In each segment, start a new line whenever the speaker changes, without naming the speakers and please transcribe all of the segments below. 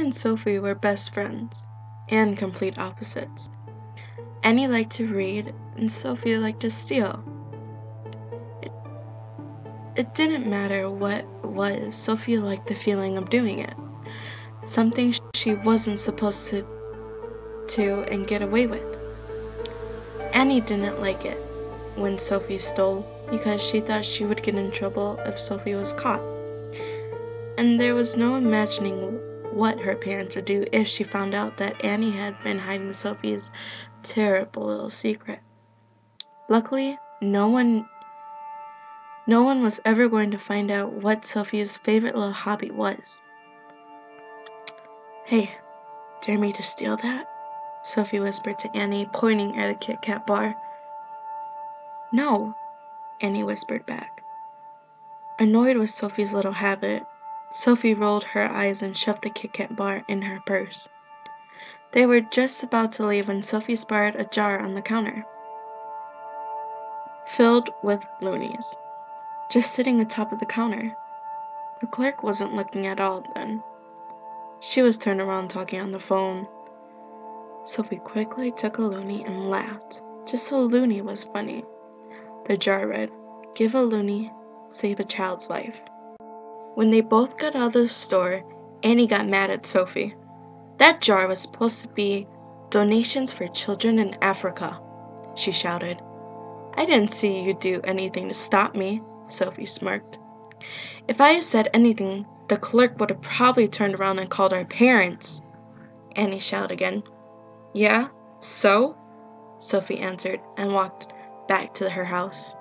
and Sophie were best friends and complete opposites. Annie liked to read and Sophie liked to steal. It didn't matter what it was, Sophie liked the feeling of doing it. Something she wasn't supposed to and get away with. Annie didn't like it when Sophie stole because she thought she would get in trouble if Sophie was caught. And there was no imagining what her parents would do if she found out that Annie had been hiding Sophie's terrible little secret. Luckily, no one was ever going to find out what Sophie's favorite little hobby was. "Hey, dare me to steal that?" Sophie whispered to Annie, pointing at a Kit Kat bar. "No," Annie whispered back. Annoyed with Sophie's little habit, Sophie rolled her eyes and shoved the Kit Kat bar in her purse. They were just about to leave when Sophie spied a jar on the counter, filled with loonies, just sitting atop of the counter. The clerk wasn't looking at all then. She was turned around talking on the phone. Sophie quickly took a loonie and laughed. Just a loonie was funny. The jar read, "Give a loonie, save a child's life." When they both got out of the store, Annie got mad at Sophie. "That jar was supposed to be donations for children in Africa," she shouted. "I didn't see you do anything to stop me," Sophie smirked. "If I had said anything, the clerk would have probably turned around and called our parents," Annie shouted again. "Yeah, so?" Sophie answered and walked back to her house.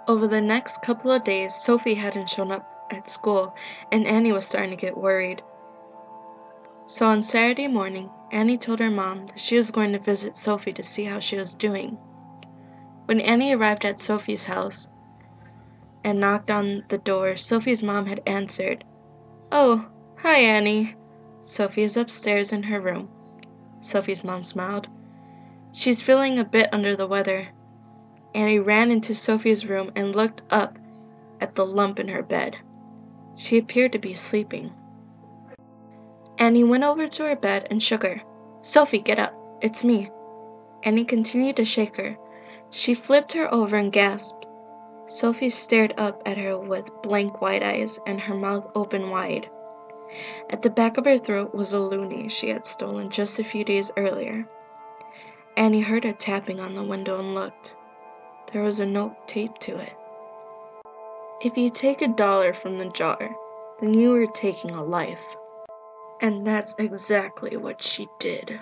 Over the next couple of days, Sophie hadn't shown up at school, and Annie was starting to get worried. So on Saturday morning, Annie told her mom that she was going to visit Sophie to see how she was doing. When Annie arrived at Sophie's house and knocked on the door, Sophie's mom had answered. "Oh, hi Annie." "Sophie is upstairs in her room." Sophie's mom smiled. "She's feeling a bit under the weather." Annie ran into Sophie's room and looked up at the lump in her bed. She appeared to be sleeping. Annie went over to her bed and shook her. "Sophie, get up. It's me." Annie continued to shake her. She flipped her over and gasped. Sophie stared up at her with blank white eyes and her mouth open wide. At the back of her throat was a loonie she had stolen just a few days earlier. Annie heard a tapping on the window and looked. There was a note taped to it. "If you take $1 from the jar, then you are taking a life." And that's exactly what she did.